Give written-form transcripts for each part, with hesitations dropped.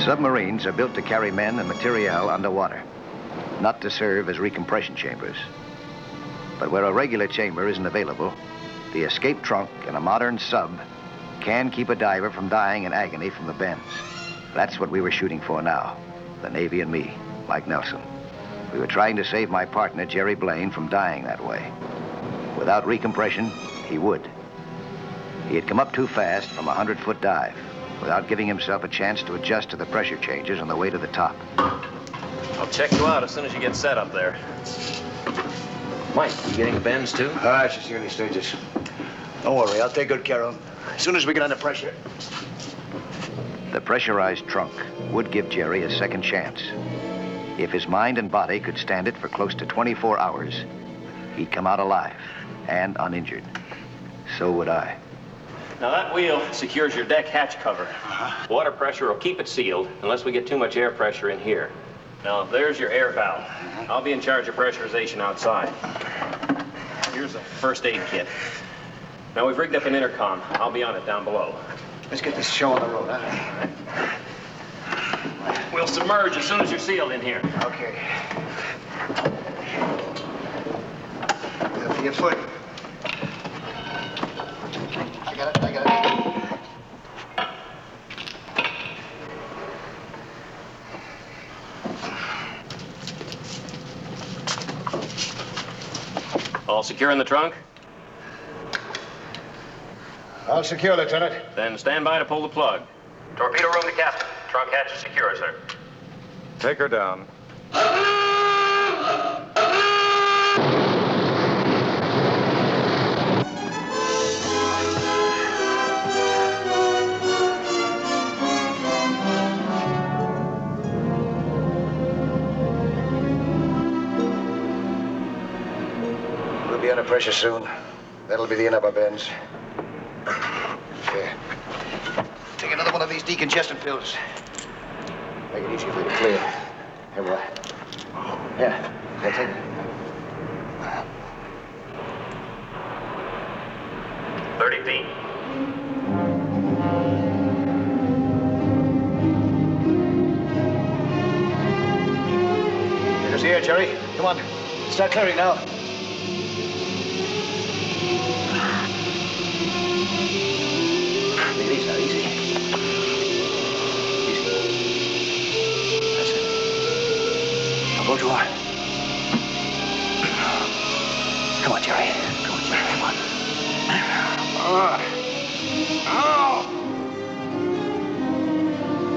Submarines are built to carry men and materiel underwater, not to serve as recompression chambers. But where a regular chamber isn't available, the escape trunk in a modern sub can keep a diver from dying in agony from the bends. That's what we were shooting for now, the Navy and me, Mike Nelson. We were trying to save my partner, Jerry Blaine, from dying that way. Without recompression, he would. He had come up too fast from a 100-foot dive, without giving himself a chance to adjust to the pressure changes on the way to the top. I'll check you out as soon as you get set up there. Mike, you getting the bends too? It's just the early stages. Don't worry, I'll take good care of them. As soon as we get under pressure. The pressurized trunk would give Jerry a second chance. If his mind and body could stand it for close to 24 hours, he'd come out alive and uninjured. So would I. Now that wheel secures your deck hatch cover. Water pressure will keep it sealed unless we get too much air pressure in here. Now there's your air valve. I'll be in charge of pressurization outside. Here's a first aid kit. Now we've rigged up an intercom. I'll be on it down below. Let's get this show on the road, huh? We'll submerge as soon as you're sealed in here. Okay. For your foot. I got it. All secure in the trunk? All secure, Lieutenant. Then stand by to pull the plug. Torpedo room to captain. Trunk hatch is secure, sir. Take her down. We'll be under pressure soon. That'll be the end of our bends. Here. Take another one of these decongestant pills. Make it easier for you to clear. Here, boy. Yeah, take it. 30 feet. Take us here, Jerry. Come on. Start clearing now. Take it easy now, easy. That's it. Now go to her. Come on, Jerry. Come on, Jerry. Come on. Ow!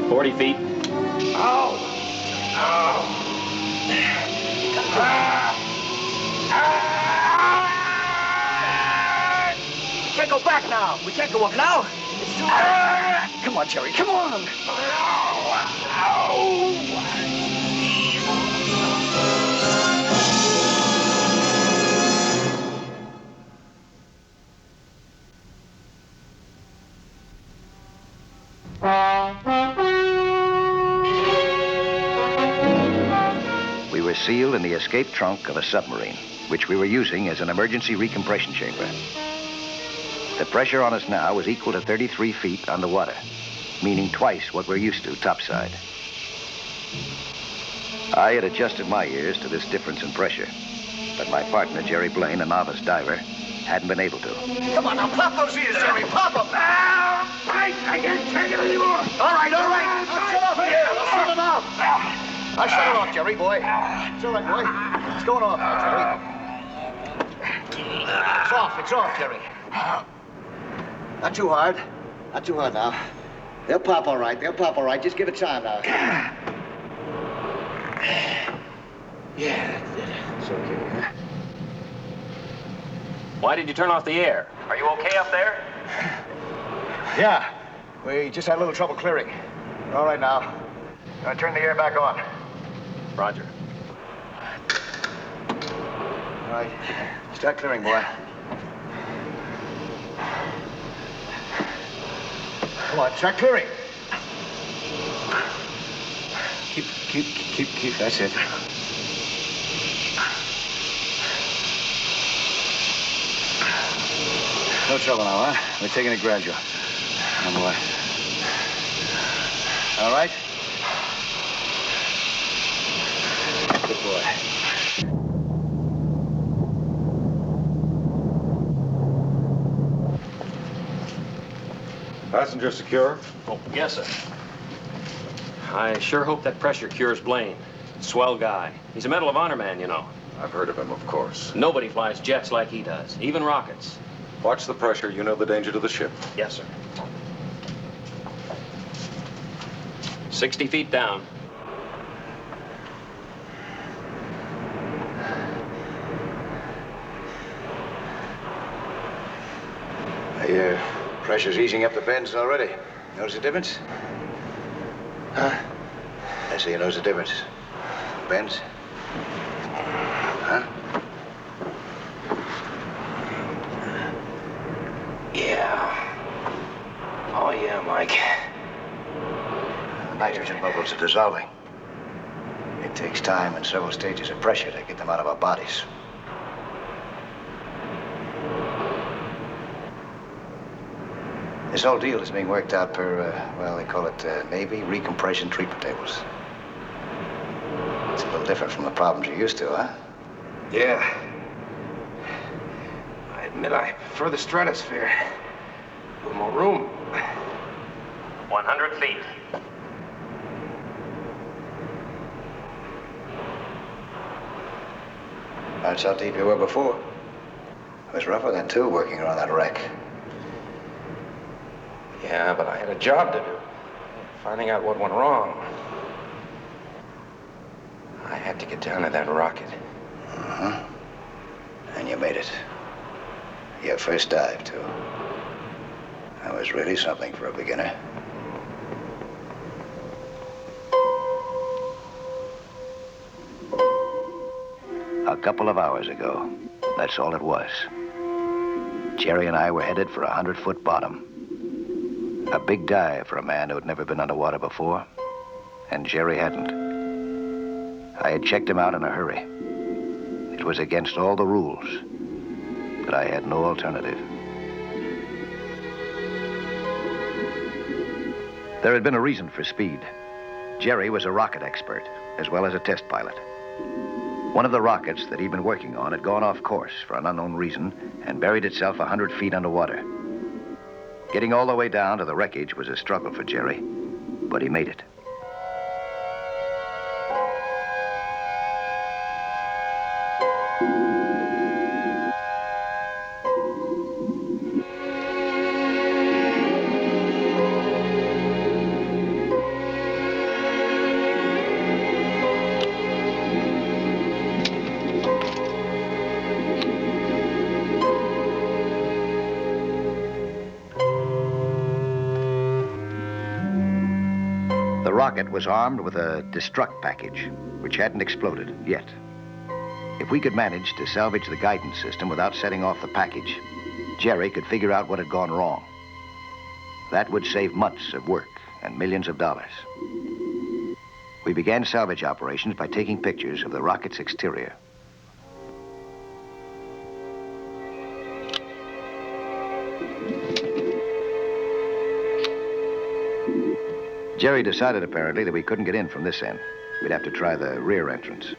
40 feet. Ow! Ow! We can't go back now. We can't go up now. It's too late. Come on, Jerry. Come on. We were sealed in the escape trunk of a submarine, which we were using as an emergency recompression chamber. The pressure on us now was equal to 33 feet underwater, meaning twice what we're used to topside. I had adjusted my ears to this difference in pressure, but my partner, Jerry Blaine, a novice diver, hadn't been able to. Come on, now pop those ears, Jerry. Pop them. I can't take it anymore. All right. I'll shut off here. I'll shut it off. I'll shut it off, Jerry, boy. It's all right, boy. It's going off now, Jerry. It's off, Jerry. Not too hard. Not too hard now. They'll pop all right. Just give it time now. Yeah, that's it. It's okay, huh? Why did you turn off the air? Are you okay up there? Yeah. We just had a little trouble clearing. All right now. Turn the air back on. Roger. All right. Start clearing, boy. Come on, start clearing. Keep. That's it. No trouble now, huh? We're taking it gradual. Oh, boy. All right? Good boy. Passenger secure? Oh, yes, sir. I sure hope that pressure cures Blaine. Swell guy. He's a Medal of Honor man, you know. I've heard of him, of course. Nobody flies jets like he does, even rockets. Watch the pressure. You know the danger to the ship. Yes, sir. 60 feet down. The pressure's easing up the bends already. Notice the difference? Huh? I say you notice the difference. Bends? Huh? Yeah. Oh, yeah, Mike. The nitrogen bubbles are dissolving. It takes time and several stages of pressure to get them out of our bodies. This whole deal is being worked out per, well, they call it Navy recompression treatment tables. It's a little different from the problems you're used to, huh? Yeah. I admit I prefer the stratosphere. A little more room. 100 feet. That's how deep you were before. It was rougher then, too, working around that wreck. Yeah, but I had a job to do. Finding out what went wrong. I had to get down to that rocket. Uh-huh. And you made it. Your first dive, too. That was really something for a beginner. A couple of hours ago, that's all it was. Jerry and I were headed for 100-foot bottom. A big dive for a man who had never been underwater before, and Jerry hadn't. I had checked him out in a hurry. It was against all the rules, but I had no alternative. There had been a reason for speed. Jerry was a rocket expert, as well as a test pilot. One of the rockets that he'd been working on had gone off course for an unknown reason and buried itself 100 feet underwater. Getting all the way down to the wreckage was a struggle for Jerry, but he made it. The rocket was armed with a destruct package, which hadn't exploded yet. If we could manage to salvage the guidance system without setting off the package, Jerry could figure out what had gone wrong. That would save months of work and millions of dollars. We began salvage operations by taking pictures of the rocket's exterior. Jerry decided, apparently, that we couldn't get in from this end. We'd have to try the rear entrance.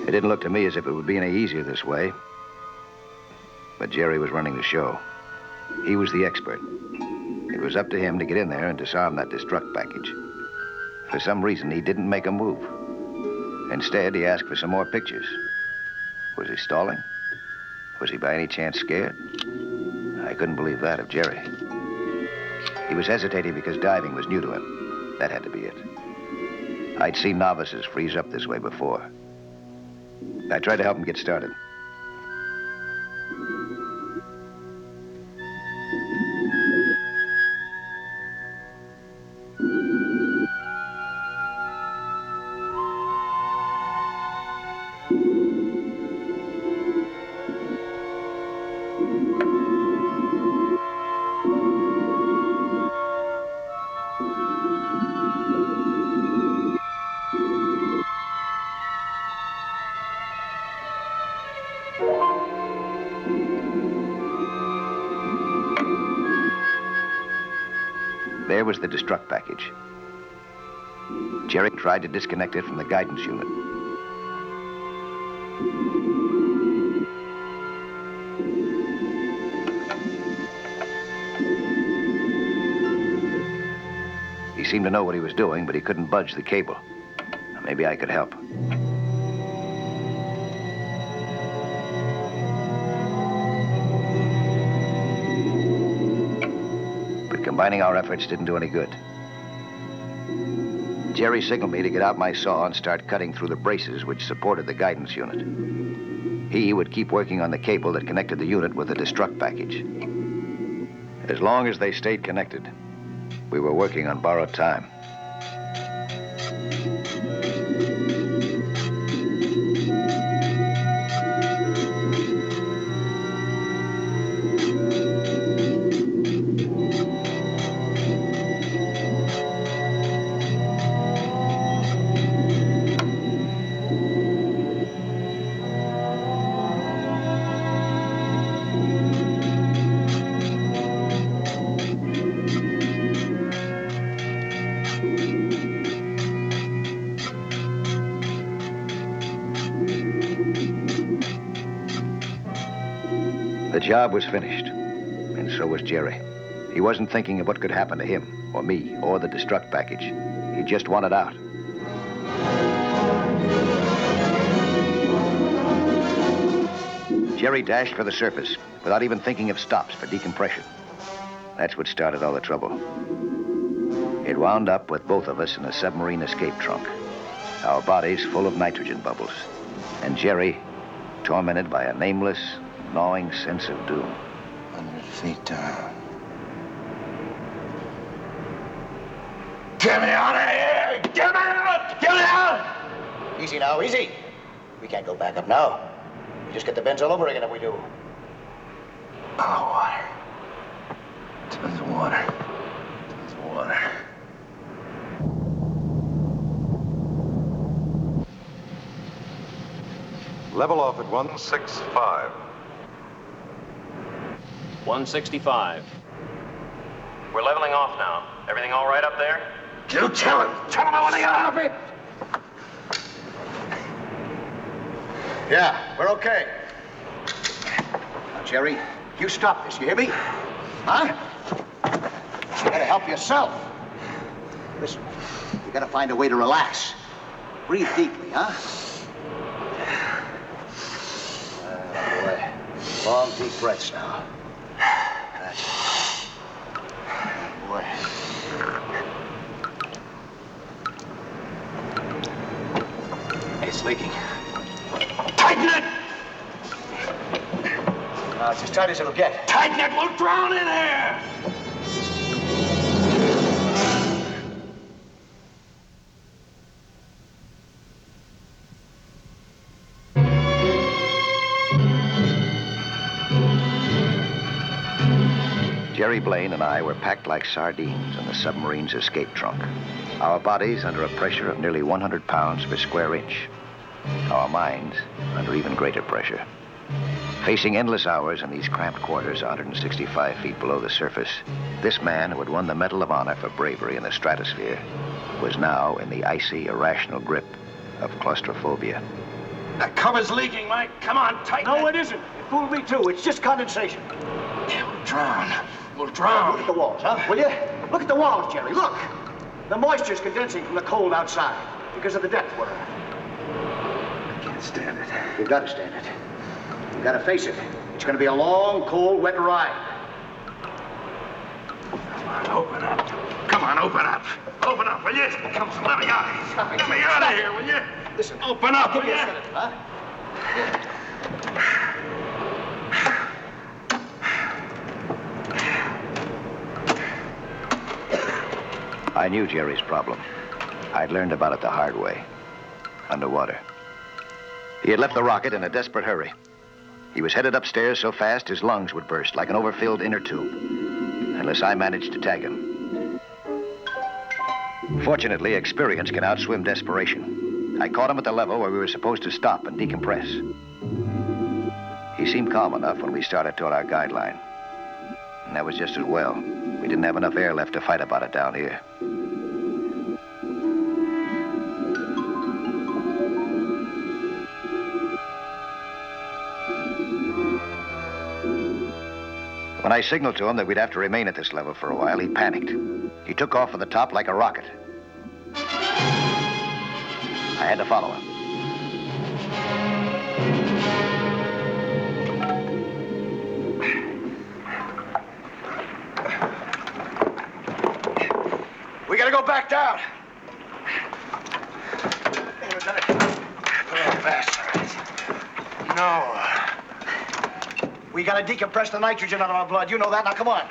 It didn't look to me as if it would be any easier this way. But Jerry was running the show. He was the expert. It was up to him to get in there and disarm that destruct package. For some reason, he didn't make a move. Instead, he asked for some more pictures. Was he stalling? Was he by any chance scared? I couldn't believe that of Jerry. He was hesitating because diving was new to him. That had to be it. I'd seen novices freeze up this way before. I tried to help him get started. There was the destruct package. Jerry tried to disconnect it from the guidance unit. He seemed to know what he was doing, but he couldn't budge the cable. Maybe I could help. But combining our efforts didn't do any good. Jerry signaled me to get out my saw and start cutting through the braces which supported the guidance unit. He would keep working on the cable that connected the unit with the destruct package. As long as they stayed connected, we were working on borrowed time. The job was finished, and so was Jerry. He wasn't thinking of what could happen to him, or me, or the destruct package. He just wanted out. Jerry dashed for the surface without even thinking of stops for decompression. That's what started all the trouble. It wound up with both of us in a submarine escape trunk, our bodies full of nitrogen bubbles, and Jerry tormented by a nameless, gnawing sense of doom. 100 feet down. Get me out of here! Get me out! Get me out! Easy now, easy. We can't go back up now. We just get the bends all over again if we do. Oh, water. Tons of water. Tons of water. Level off at 165. 165. We're leveling off now. Everything all right up there? You tell him. Tell him I want to get out of it. Yeah, we're okay. Now, Jerry, you stop this, you hear me? Huh? You gotta help yourself. Listen, you gotta find a way to relax. Breathe deeply, huh? Boy. Long, deep breaths now. That's it. Boy. It's leaking. Tighten it! Now, it's as tight as it'll get. Tighten it! We'll drown in here! Jerry Blaine and I were packed like sardines in the submarine's escape trunk. Our bodies under a pressure of nearly 100 pounds per square inch. Our minds under even greater pressure. Facing endless hours in these cramped quarters 165 feet below the surface, this man who had won the Medal of Honor for bravery in the stratosphere was now in the icy, irrational grip of claustrophobia. That cover's leaking, Mike. Come on, tighten it. No, it isn't. It fooled me, too. It's just condensation. We'll drown. We'll Look drown. at the walls, huh? Will you? Look at the walls, Jerry. Look. The moisture's condensing from the cold outside because of the depth we're at. I can't stand it. You've got to stand it. You've got to face it. It's going to be a long, cold, wet ride. Come on, open up. Come on, open up. Open up, will you? Come on, let me out. Let me out of here, will you? Listen, Open up, will give me you? a sedative, huh? I knew Jerry's problem. I'd learned about it the hard way. Underwater. He had left the rocket in a desperate hurry. He was headed upstairs so fast his lungs would burst like an overfilled inner tube, unless I managed to tag him. Fortunately, experience can outswim desperation. I caught him at the level where we were supposed to stop and decompress. He seemed calm enough when we started toward our guideline. And that was just as well. We We didn't have enough air left to fight about it down here. When I signaled to him that we'd have to remain at this level for a while, he panicked. He took off for the top like a rocket. I had to follow him. We gotta go back down. Hey, Lieutenant. Put on fast. No. We gotta decompress the nitrogen out of our blood. You know that. Now, come on.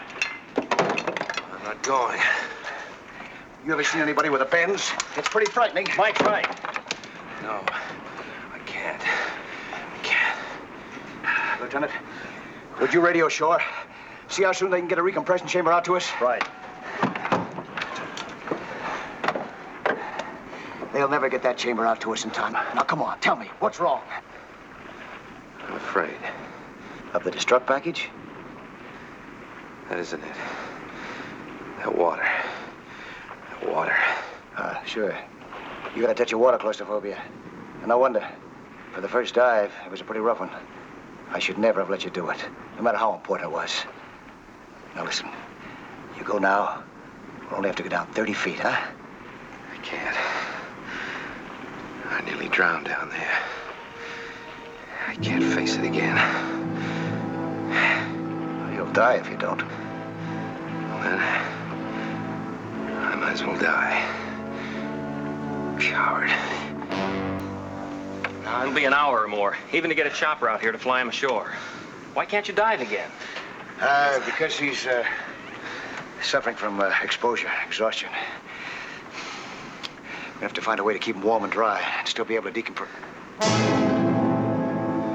I'm not going. You ever seen anybody with a Benz? It's pretty frightening. Mike's right. No, I can't. I can't. Lieutenant, would you radio shore? See how soon they can get a recompression chamber out to us? Right. They'll never get that chamber out to us in time. Now, come on, tell me, what's wrong? I'm afraid. Of the destruct package? That isn't it. That water. That water. Sure. You got a touch of water claustrophobia. And no wonder. For the first dive, it was a pretty rough one. I should never have let you do it, no matter how important it was. Now, listen. You go now, we'll only have to go down 30 feet, huh? I can't. I nearly drowned down there. I can't face it again. You'll die if you don't. Well, then, I might as well die. Coward. Now, it'll be an hour or more, even to get a chopper out here to fly him ashore. Why can't you dive again? Because he's, suffering from, exposure, exhaustion. We have to find a way to keep him warm and dry and still be able to decompress.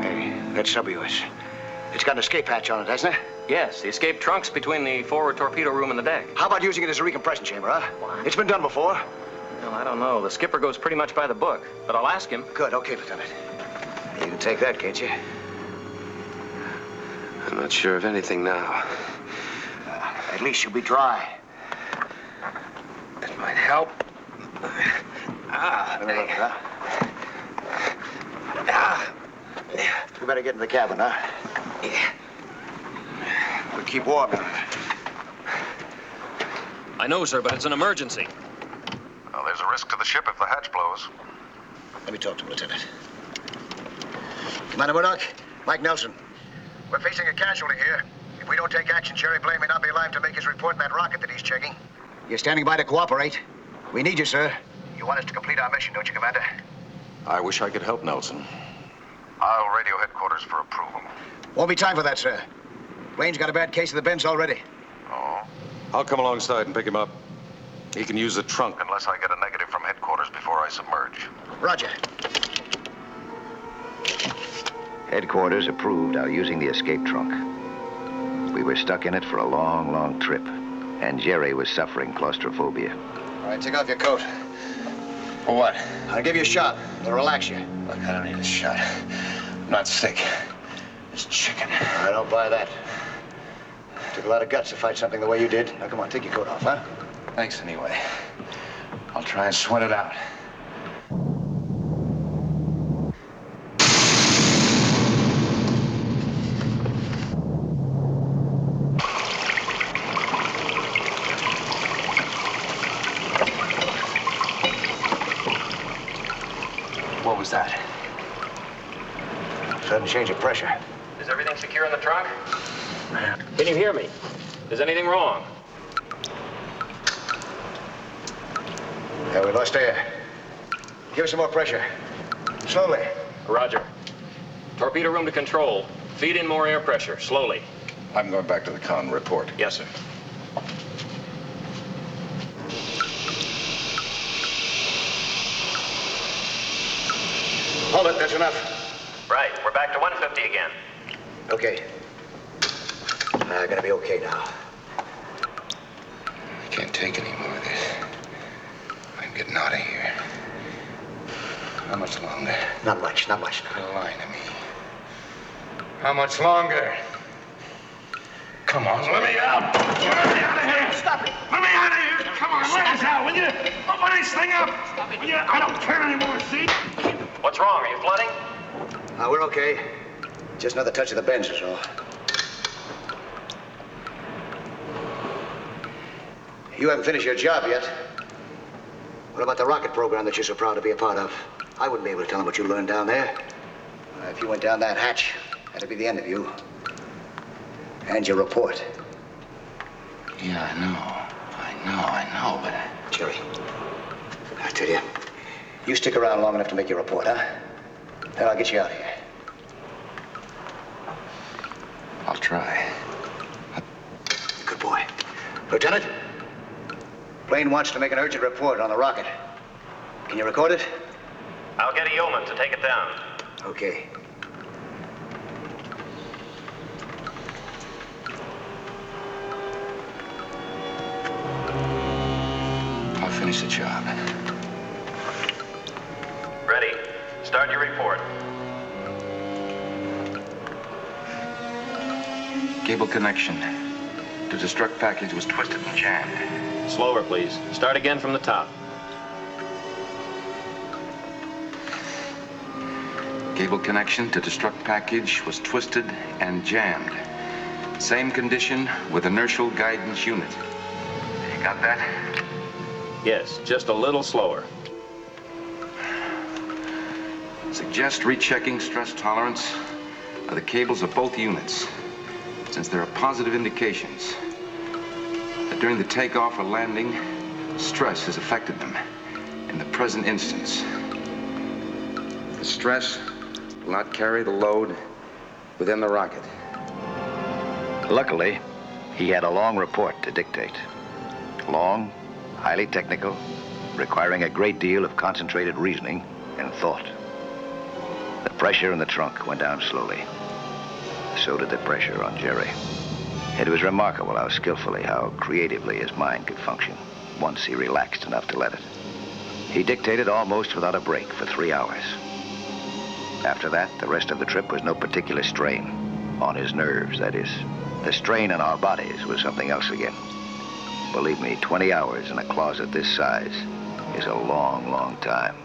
Hey, that sub of yours. It's got an escape hatch on it, hasn't it? Yes, the escape trunk's between the forward torpedo room and the deck. How about using it as a recompression chamber, huh? Why? It's been done before. Well, I don't know. The skipper goes pretty much by the book, but I'll ask him. Good, okay, Lieutenant. You can take that, can't you? I'm not sure of anything now. At least you'll be dry. It might help. Let me look, huh? We better get in the cabin, huh? Yeah. We'll keep warm down there. I know, sir, but it's an emergency. Well, there's a risk to the ship if the hatch blows. Let me talk to him, Lieutenant. Commander Murdoch, Mike Nelson. We're facing a casualty here. If we don't take action, Jerry Blaine may not be alive to make his report in that rocket that he's checking. You're standing by to cooperate. We need you, sir. You want us to complete our mission, don't you, Commander? I wish I could help, Nelson. I'll radio headquarters for approval. Won't be time for that, sir. Blaine's got a bad case of the bends already. Oh? I'll come alongside and pick him up. He can use the trunk unless I get a negative from headquarters before I submerge. Roger. Headquarters approved our using the escape trunk. We were stuck in it for a long, long trip, and Jerry was suffering claustrophobia. All right, take off your coat. For what? I'll give you a shot. It'll relax you. Look, I don't need a shot. I'm not sick. It's chicken. I don't buy that. Took a lot of guts to fight something the way you did. Now, come on, take your coat off, huh? Thanks anyway. I'll try and sweat it out. What was that? Sudden change of pressure. Is everything secure in the trunk? Can you hear me? Is anything wrong? Yeah, we lost air. Give us some more pressure. Slowly. Roger. Torpedo room to control. Feed in more air pressure, slowly. I'm going back to the con report. Yes, sir. Hold it, that's enough. Right, we're back to 150 again. Okay. Gonna be okay now. I can't take any more of this. I'm getting out of here. How much longer? Not much, not much. Quit lying to me. How much longer? Come on, let me out. Let me out of here. Stop it. Let me out of here. Come on, let us out, will you? Open this thing up. Stop it. Will you? I don't care anymore, see? What's wrong? Are you flooding? We're okay. Just another touch of the bends is all. You haven't finished your job yet. What about the rocket program that you're so proud to be a part of? I wouldn't be able to tell them what you learned down there. If you went down that hatch, that'd be the end of you. And your report. Yeah, I know, but... Jerry, I tell you, you stick around long enough to make your report, huh? Then I'll get you out of here. I'll try. Good boy. Lieutenant, plane wants to make an urgent report on the rocket. Can you record it? I'll get a yeoman to take it down. Okay. I'll finish the job. Ready. Start your report. Cable connection to destruct package was twisted and jammed. Slower, please. Start again from the top. Cable connection to destruct package was twisted and jammed. Same condition with inertial guidance unit. You got that? Yes, just a little slower. Suggest rechecking stress tolerance of the cables of both units, since there are positive indications that during the takeoff or landing, stress has affected them in the present instance. The stress will not carry the load within the rocket. Luckily, he had a long report to dictate. Long, highly technical, requiring a great deal of concentrated reasoning and thought. The pressure in the trunk went down slowly. So did the pressure on Jerry. It was remarkable how skillfully, how creatively his mind could function once he relaxed enough to let it. He dictated almost without a break for 3 hours. After that, the rest of the trip was no particular strain on his nerves, that is. The strain on our bodies was something else again. Believe me, 20 hours in a closet this size is a long, long time.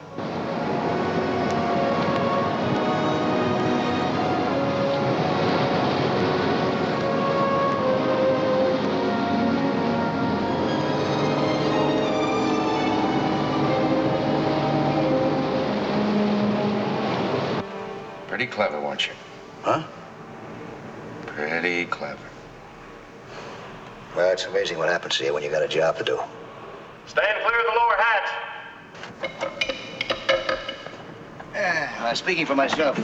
Pretty clever, weren't you? Huh? Pretty clever. Well, it's amazing what happens to you when you got a job to do. Stand clear of the lower hatch. Speaking for myself,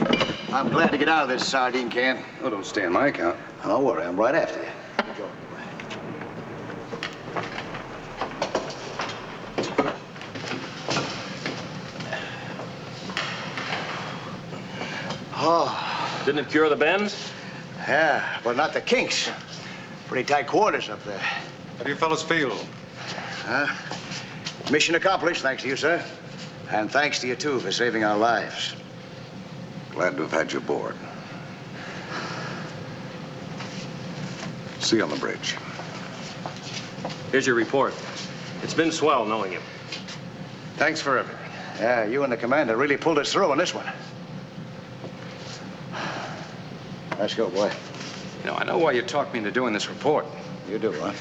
I'm glad to get out of this sardine can. Oh, don't stay on my account. Don't worry, I'm right after you. Go. Oh, Didn't it cure the bends? yeah, but not the kinks. Pretty tight quarters up there. How do you fellas feel? Mission accomplished, thanks to you, sir. And thanks to you, too, for saving our lives. Glad to have had you aboard. See you on the bridge. Here's your report. It's been swell knowing you. Thanks for everything. Yeah, you and the commander really pulled us through on this one. Let's go, boy. You know, I know why you talked me into doing this report. You do, huh?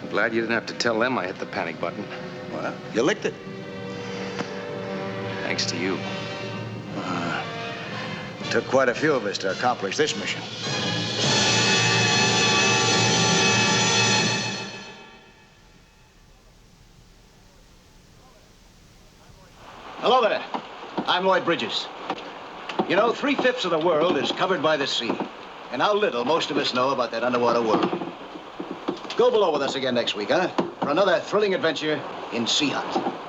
I'm glad you didn't have to tell them I hit the panic button. Well, you licked it. Thanks to you. Took quite a few of us to accomplish this mission. Hello there. I'm Lloyd Bridges. You know, 3/5 of the world is covered by the sea. And how little most of us know about that underwater world. Go below with us again next week, huh? For another thrilling adventure in Sea Hunt.